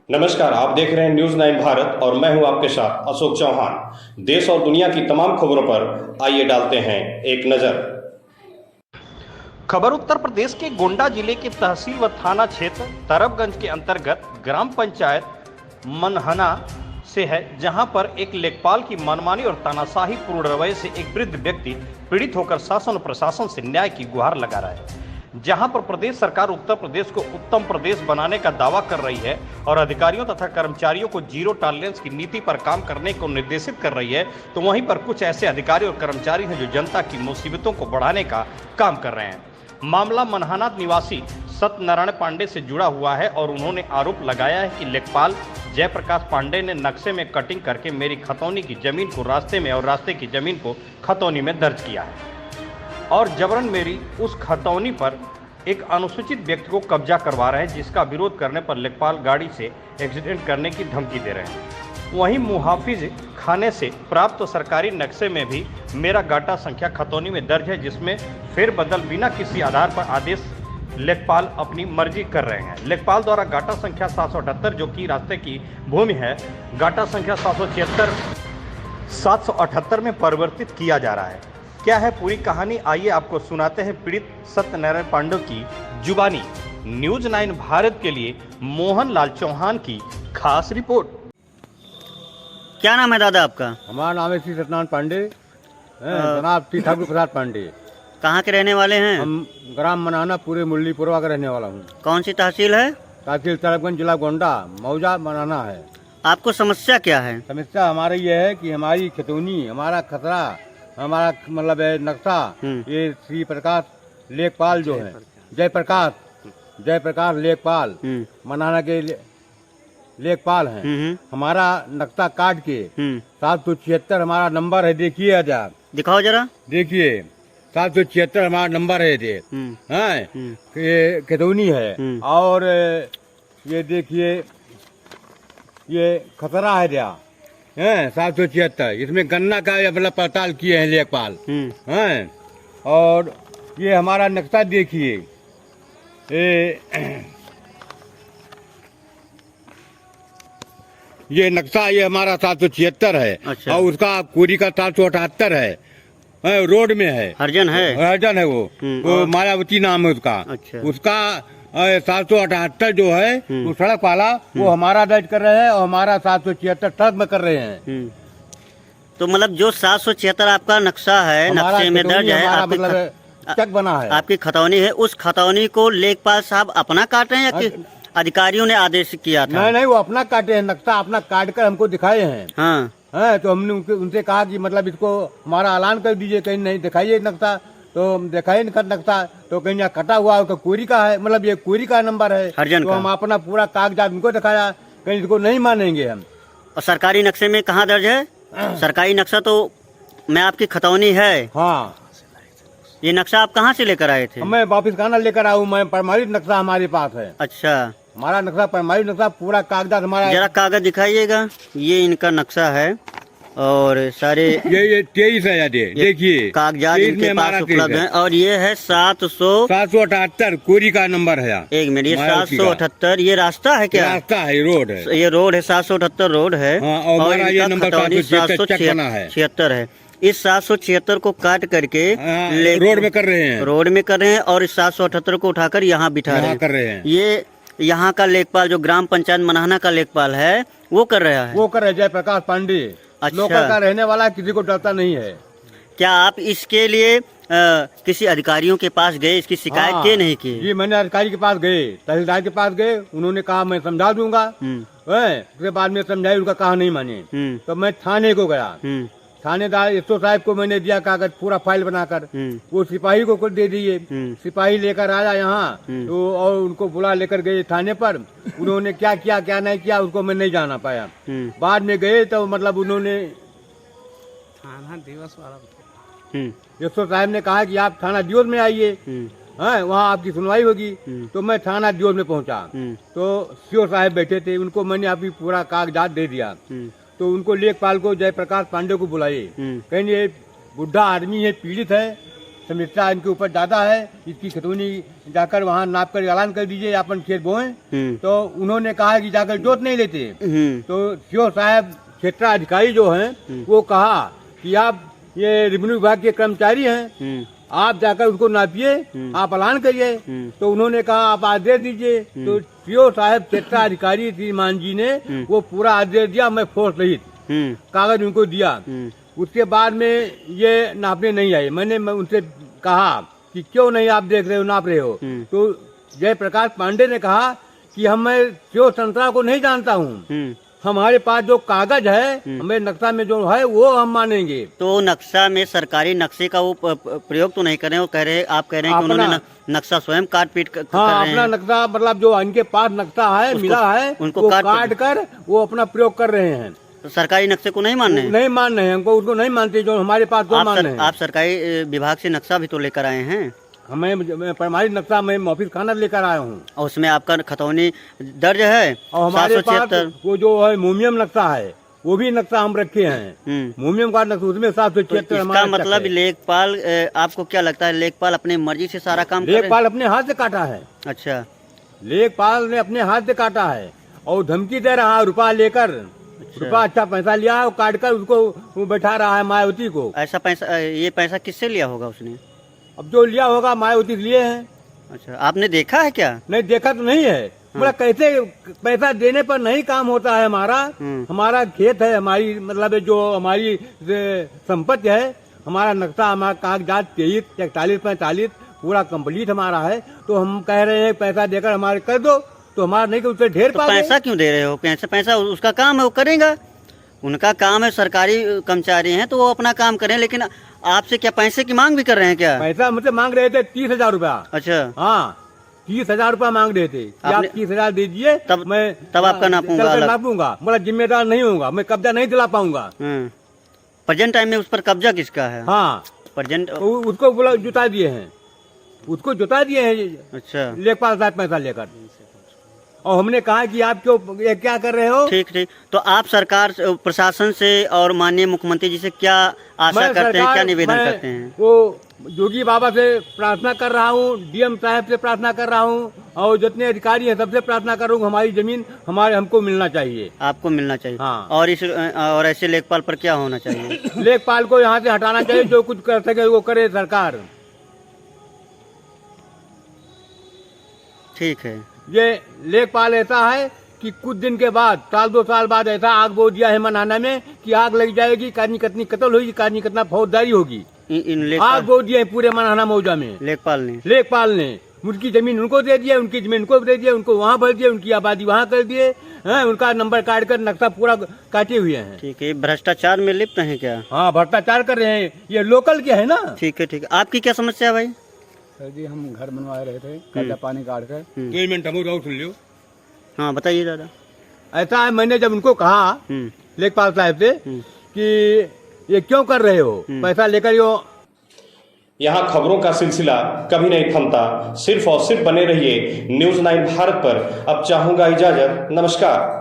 नमस्कार, आप देख रहे हैं न्यूज 9 भारत और मैं हूं आपके साथ अशोक चौहान। देश और दुनिया की तमाम खबरों पर आइए डालते हैं एक नजर। खबर उत्तर प्रदेश के गोंडा जिले के तहसील व थाना क्षेत्र तरबगंज के अंतर्गत ग्राम पंचायत मनहना से है, जहां पर एक लेखपाल की मनमानी और तानाशाही पूर्ण रवैये से एक वृद्ध व्यक्ति पीड़ित होकर शासन और प्रशासन से न्याय की गुहार लगा रहा है। जहां पर प्रदेश सरकार उत्तर प्रदेश को उत्तम प्रदेश बनाने का दावा कर रही है और अधिकारियों तथा कर्मचारियों को जीरो टॉलरेंस की नीति पर काम करने को निर्देशित कर रही है, तो वहीं पर कुछ ऐसे अधिकारी और कर्मचारी हैं जो जनता की मुसीबतों को बढ़ाने का काम कर रहे हैं। मामला मनहाना निवासी सत्यनारायण पांडे से जुड़ा हुआ है और उन्होंने आरोप लगाया है कि लेखपाल जयप्रकाश पांडे ने नक्शे में कटिंग करके मेरी खतौनी की जमीन को रास्ते में और रास्ते की जमीन को खतौनी में दर्ज किया है और जबरन मेरी उस खतौनी पर एक अनुसूचित व्यक्ति को कब्जा करवा रहे हैं, जिसका विरोध करने पर लेखपाल गाड़ी से एक्सीडेंट करने की धमकी दे रहे हैं। वहीं मुहाफिज खाने से प्राप्त सरकारी नक्शे में भी मेरा गाटा संख्या खतौनी में दर्ज है, जिसमें फेरबदल बिना किसी आधार पर आदेश लेखपाल अपनी मर्जी कर रहे हैं। लेखपाल द्वारा गाटा संख्या 778 जो कि रास्ते की भूमि है, गाटा संख्या 778 में परिवर्तित किया जा रहा है। क्या है पूरी कहानी, आइए आपको सुनाते हैं पीड़ित सत्यनारायण पांडे की जुबानी। न्यूज 9 भारत के लिए मोहन लाल चौहान की खास रिपोर्ट। क्या नाम है दादा आपका? हमारा नाम है श्री सत्यनारायण पांडे, जनाब श्री ठाकुर प्रसाद पांडे। कहाँ के रहने वाले हैं? हम ग्राम मनाना पूरे मुरलीपुरवा का रहने वाला हूँ। कौन सी तहसील है? तहसील तरबगंज, जिला गोंडा, मौजा मनाना है। आपको समस्या क्या है? समस्या हमारी ये है कि हमारी खतौनी, हमारा खतरा, हमारा मतलब है नक्शा, ये श्री प्रकाश लेखपाल जो है, जयप्रकाश लेखपाल मनाना के लेखपाल हैं। हमारा नक्शा काट के 776 हमारा नंबर है, देखिए आजाद, दिखाओ जरा। देखिए 776 हमारा नंबर है, ये खतौनी है। और ये देखिए ये खतरा है क्या है 776, इसमें गन्ना का मतलब पड़ताल किए हैं लेखपाल हैं। और ये हमारा नक्शा देखिए, ये नक्शा ये हमारा 776 है। अच्छा। और उसका कोरी का 778 है, रोड में है, हरजन है वो मायावती नाम है उसका। अच्छा। उसका 778 जो है वो सड़क वाला वो हमारा दर्ज कर रहे हैं और हमारा 776 सड़क में कर रहे हैं। तो मतलब जो 776 आपका नक्शा है, नक्शे में दर्ज है, आपकी चक बना है, आपकी खतौनी है, उस खतौनी को लेखपाल साहब अपना काट रहे हैं या कि अधिकारियों ने आदेश किया था? नहीं, वो अपना काटे हैं, नक्शा अपना काट कर हमको दिखाए हैं। हाँ। तो हमने उनसे कहा कि मतलब इसको हमारा ऐलान कर दीजिए, कहीं नहीं दिखाइए नक्शा, तो दिखाई नक्शा, तो कहीं यहाँ कटा हुआ उसका कोरी का है, मतलब ये कोरी का नंबर है, तो हम अपना पूरा कागजात उनको दिखाया, कहीं इसको नहीं मानेंगे हम। और सरकारी नक्शे में कहाँ दर्ज है? सरकारी नक्शा तो मैं आपकी खतौनी है। हाँ। ये नक्शा आप कहाँ से लेकर आए थे? मैं वापिस खाना लेकर आऊँ, मैं प्रमाणित नक्शा हमारे पास है। अच्छा। हमारा नक्शा प्रमाणित नक्शा, पूरा कागजात हमारा। जरा कागज दिखाइएगा। ये इनका नक्शा है और सारे ये 23 है, देखिए कागजात इनके पास उपलब्ध हैं। और ये है 778 कोरी का नंबर है। एक मिनट, ये 778 ये रास्ता है क्या? रास्ता है, रोड है, ये रोड है, 778 रोड है। और ये नंबर 776 है। इस 776 को काट करके रोड में कर रहे हैं और इस 778 को उठाकर यहाँ बिठा कर रहे हैं। ये यहाँ का लेखपाल जो ग्राम पंचायत मनहाना का लेखपाल है वो कर रहा है, वो कर रहे जयप्रकाश पांडे। अच्छा। लोकल का रहने वाला, किसी को डरता नहीं है। क्या आप इसके लिए किसी अधिकारियों के पास गए, इसकी शिकायत क्यों नहीं की? जी, मैंने अधिकारी के पास गए, तहसीलदार के पास गए, उन्होंने कहा मैं समझा दूंगा। उसके बाद में समझाई, उनका कहा नहीं माने, तो मैं थाने को गया। थानेदार एसओ साहब को मैंने दिया कागज, पूरा फाइल बनाकर, वो सिपाही को खुद दे दिए। सिपाही लेकर आया यहाँ, तो और उनको बुला लेकर गए थाने पर। उन्होंने क्या किया क्या नहीं किया उसको मैं नहीं जाना पाया। बाद में गए तो मतलब उन्होंने थाना दिवस वाला एसओ साहब ने कहा कि आप थाना दिवस में आइए, वहाँ आपकी सुनवाई होगी। तो मैं थाना दिवस में पहुँचा, तो सीओ साहब बैठे थे, उनको मैंने अभी पूरा कागजात दे दिया। तो उनको लेखपाल को जयप्रकाश पांडे को बुलाए, कहीं ये बुढ़ा आदमी है, पीड़ित है, समस्या इनके ऊपर ज्यादा है, इसकी खतौनी जाकर वहाँ नाप कर ऐलान कर दीजिए अपन खेत बोएं। तो उन्होंने कहा कि जाकर जोत नहीं लेते। तो सीओ साहब क्षेत्राधिकारी जो हैं वो कहा कि आप ये रेवेन्यू विभाग के कर्मचारी हैं, आप जाकर उसको नापिए, आप ऐलान करिए। तो उन्होंने कहा आप आदेश दीजिए। तो सीओ साहब क्षेत्राधिकारी श्रीमान जी ने वो पूरा आदेश दिया, मैं फोर्स रहित कागज उनको दिया। उसके बाद में ये नापने नहीं आए। मैंने उनसे कहा कि क्यों नहीं आप देख रहे हो, नाप रहे हो। तो जयप्रकाश पांडे ने कहा कि मैं सीओ संतरा को नहीं जानता हूँ, हमारे पास जो कागज है, हमें नक्शा में जो है वो हम मानेंगे। तो नक्शा में सरकारी नक्शे का वो प्रयोग तो नहीं कर रहे, वो कह रहे, आप कह रहे हैं कि उन्होंने नक्शा स्वयं काट पीट कर अपना नक्शा, मतलब जो इनके पास नक्शा है मिला है उनको काट कर वो अपना प्रयोग कर रहे हैं। तो सरकारी नक्शे को नहीं मान रहे? नहीं मान रहे हैं, हमको उसको नहीं मानते जो हमारे पास जो मान रहे हैं। आप सरकारी विभाग से नक्शा भी तो लेकर आए हैं? हमें प्रमाणित नक्शा मैं ऑफिस खाना लेकर आया हूँ और उसमें आपका खतौनी दर्ज है। और हमारे पास वो जो है मोमियम नक्शा है वो भी नक्शा हम रखे हैं, मोमियम का नक्शा, उसमें 776। इसका मतलब लेखपाल, आपको क्या लगता है लेखपाल अपनी मर्जी से सारा काम लेखपाल अपने हाथ से काटा है? अच्छा, लेखपाल ने अपने हाथ से काटा है और धमकी दे रहा है रुपया लेकर। रुपया अच्छा पैसा लिया है और काट कर उसको बैठा रहा है मायावती को। ऐसा पैसा, ये पैसा किससे लिया होगा उसने? अब जो लिया होगा मायावती लिए हैं। अच्छा, आपने देखा है क्या? नहीं देखा तो नहीं है। बोला कैसे पैसा देने पर नहीं काम होता है हमारा। हमारा खेत है, हमारी मतलब जो हमारी संपत्ति है, हमारा नक्शा, हमारा कागजात 23, 41, 45 पूरा कंप्लीट हमारा है। तो हम कह रहे हैं पैसा देकर हमारे कर दो, तो हमारा नहीं कि उससे ढेर तो पैसा क्यों दे रहे हो? पैसा उसका काम है, वो करेगा, उनका काम है, सरकारी कर्मचारी हैं तो वो अपना काम करें। लेकिन आपसे क्या पैसे की मांग भी कर रहे हैं क्या? पैसा मुझसे मांग रहे थे 30,000 रुपया। अच्छा, हाँ 30,000 रुपया मांग रहे थे। आप 30,000 दीजिए तब आपका नापूंगा। बोला जिम्मेदार नहीं होगा, मैं कब्जा नहीं दिला पाऊंगा। प्रेजेंट टाइम में उस पर कब्जा किसका है? हाँ प्रेजेंट, उसको बोला जुटा दिए हैं, उसको जुटा दिए हैं। अच्छा, लेखपाल साथ पैसा लेकर। और हमने कहा कि आप क्यों ये क्या कर रहे हो? ठीक ठीक। तो आप सरकार, प्रशासन से और माननीय मुख्यमंत्री जी से क्या आशा करते हैं, क्या निवेदन करते हैं? वो योगी बाबा से प्रार्थना कर रहा हूँ, डीएम साहब से प्रार्थना कर रहा हूँ और जितने अधिकारी हैं सबसे प्रार्थना कर रहा हूँ, हमारी जमीन हमको मिलना चाहिए। आपको मिलना चाहिए। हाँ। और ऐसे लेखपाल पर क्या होना चाहिए? लेखपाल को यहाँ से हटाना चाहिए, जो कुछ कर सके वो करे सरकार। ठीक है। ये लेखपाल ऐसा है कि कुछ दिन के बाद, साल 2 साल बाद ऐसा आग बो दिया है मनाना में कि आग लग जाएगी, कानी कितनी कत्ल होगी, कानी कितना फौजदारी होगी। आग बो दिया है पूरे मनाना मौजा में लेखपाल ने। उनकी जमीन उनको दे दिया, उनकी जमीन उनको दे दिया, उनको वहाँ भर दिया, उनकी आबादी वहाँ कर दिए हैं, उनका नंबर काट कर नक्शा पूरा काटे हुए हैं। ठीक है, भ्रष्टाचार में लिप्त हैं क्या? हाँ भ्रष्टाचार कर रहे हैं, ये लोकल क्या है ना। ठीक है ठीक है। आपकी क्या समस्या है भाई? सर जी हम घर बनवा रहे थे, कर्जा पानी काट कर। 2 मिनट हम सुन लो। हाँ बताइए दादा। ऐसा है, मैंने जब उनको कहा लेखपाल साहब से कि ये क्यों कर रहे हो, पैसा लेकर यो। यहाँ खबरों का सिलसिला कभी नहीं थमता, सिर्फ और सिर्फ बने रहिए न्यूज़ 9 भारत पर। अब चाहूंगा इजाजत, नमस्कार।